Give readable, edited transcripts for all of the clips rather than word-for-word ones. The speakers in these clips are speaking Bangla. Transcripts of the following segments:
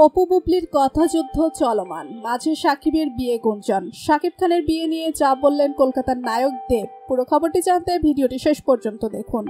অপু বুবলির কথাযুদ্ধ চলমান, মাঝে সাকিবের বিয়ে গুঞ্জন। সাকিব খানের বিয়ে নিয়ে যা বললেন কলকাতার নায়ক দেব। পুরো খবরটি জানতে ভিডিওটি শেষ পর্যন্ত দেখুন।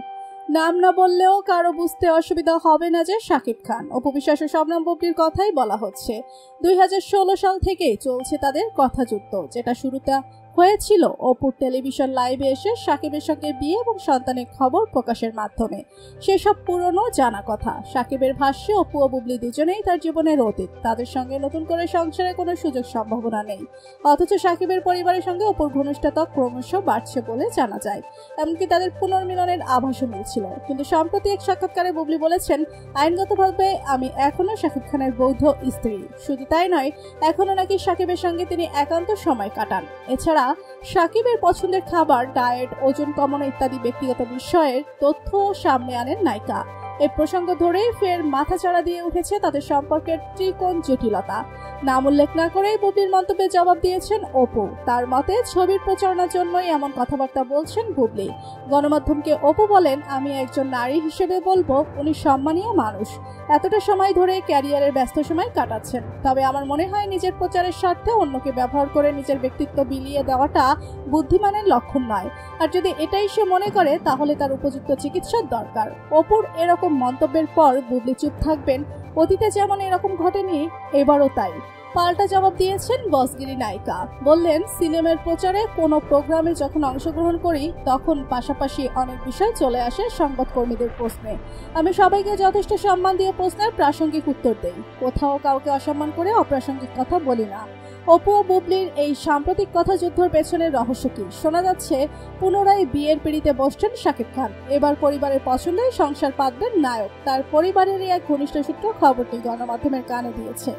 নাম না বললেও কারো বুঝতে অসুবিধা হবে না যে সাকিব খান। অপু বিশ্বাস ও শবনম বুবলির কথাই বলা হচ্ছে। 2016 সাল থেকেই চলছে তাদের কথাযুদ্ধ, যেটা শুরুতে হয়েছিল অপুর টেলিভিশন লাইভে এসে সাকিবের সঙ্গে বিয়ে এবং সন্তানের খবর প্রকাশের মাধ্যমে। সেসব পুরনো জানা কথা। সাকিবের ভাষ্যে অপু ও বুবলি দুজনেই তার জীবনের অতীত, তাদের সঙ্গে নতুন করে সংসারের কোনো সুযোগ সম্ভাবনা নেই। অথচ সাকিবের পরিবারের সঙ্গে অপুর ঘনিষ্ঠতা ক্রমশ বাড়ছে বলে জানা যায়। এমনকি তাদের পুনর্মিলনের আভাসও মিলছিল। কিন্তু সম্প্রতি এক সাক্ষাৎকারে বুবলি বলেছেন, আইনগতভাবে আমি এখনো সাকিব খানের বৌদ্ধ স্ত্রী। শুধু তাই নয়, এখনো নাকি সাকিবের সঙ্গে তিনি একান্ত সময় কাটান। এছাড়া সাকিবের পছন্দের খাবার, ডায়েট, ওজন কমানো ইত্যাদি ব্যক্তিগত বিষয়ের তথ্য সামনে আনেন নায়িকা। এই প্রসঙ্গ ধরেই ফের মাথাচাড়া দিয়ে উঠেছে তাদের সম্পর্কের ত্রিকোণ জটিলতা। নাম উল্লেখ না করেই বুবলির মন্তব্যে জবাব দিয়েছেন অপু। তার মতে ছবির প্রচারণার জন্যই এমন কথাবার্তা বলছেন বুবলি। গণমাধ্যমকে অপু বলেন, আমি একজন নারী হিসেবে বলবো উনি সম্মানীয় মানুষ, এতটা সময় ধরে ক্যারিয়ারের ব্যস্ত সময় কাটাচ্ছেন। তবে আমার মনে হয় নিজের প্রচারের স্বার্থে অন্যকে ব্যবহার করে নিজের ব্যক্তিত্ব বিলিয়ে দেওয়াটা বুদ্ধিমানের লক্ষণ নয়। আর যদি এটাই সে মনে করে, তাহলে তার উপযুক্ত চিকিৎসার দরকার। অপুর এরকম মন্তব্যের পর বুবলি চুপ থাকবেন। অতীতে যেমন এরকম ঘটেনি, এবারও তাই। পাল্টা জবাব দিয়েছেন বসগিরি নায়িকা। বললেন, সিনেমার প্রচারে কোনো প্রোগ্রামে যখন অংশগ্রহণ করি, তখন পাশাপাশি অনেক বিষয় চলে আসে সংবাদকর্মীদের প্রশ্নে। আমি সবাইকে যথেষ্ট সম্মান দিয়ে প্রশ্নের প্রাসঙ্গিক উত্তর দেই। কোথাও কাউকে অসম্মান করে অপ্রাসঙ্গিক কথা বলি না। অপু ও বুবলির এই সাম্প্রতিক কথাযুদ্ধের পেছনের রহস্য কি? শোনা যাচ্ছে পুনরায় বিয়ের পিঁড়িতে বসছেন সাকিব খান। এবার পরিবারের পছন্দে সংসার পাতবেন নায়ক। তার পরিবারেরই এক ঘনিষ্ঠ সূত্র খবরটি গণমাধ্যমের কানে দিয়েছে।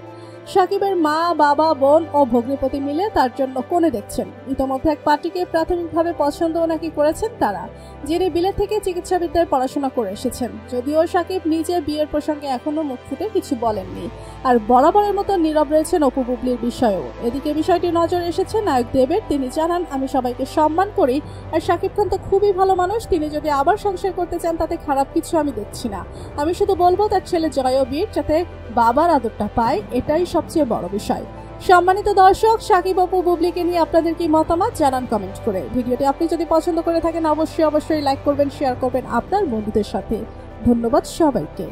সাকিবের মা, বাবা, বোন ও ভগ্নিপতি মিলে তার জন্য কোণে দেখছেন। ইতোমধ্যে এক পার্টিকে প্রাথমিকভাবে পছন্দও নাকি করেছেন তারা, যিনি বিলেত থেকে চিকিৎসাবিদ্যায় পড়াশোনা করে এসেছেন। যদিও সাকিব নিজে বিয়ের প্রসঙ্গে এখনো মুখ ফুটে কিছু বলেননি, আর বরাবরের মতো নীরব রয়েছেন অপু বুবলির বিষয়েও। এদিকে বিষয়টি নজর এসেছে নায়ক দেবের। তিনি জানান, আমি সবাইকে সম্মান করি, আর সাকিব খান তো খুবই ভালো মানুষ। তিনি যদি আবার সংসার করতে চান, তাতে খারাপ কিছু আমি দেখছি না। আমি শুধু বলবো তার ছেলে জয়বীর যাতে বাবার আদরটা পায়, এটাই সবচেয়ে বড় বিষয়। সম্মানিত দর্শক, সাকিব অপু বুবলিকে নিয়ে আপনাদের কি মতামত জানান কমেন্ট করে। ভিডিওটি আপনি যদি পছন্দ করে থাকেন, অবশ্যই লাইক করবেন, শেয়ার করবেন আপনার বন্ধুদের সাথে। ধন্যবাদ সবাইকে।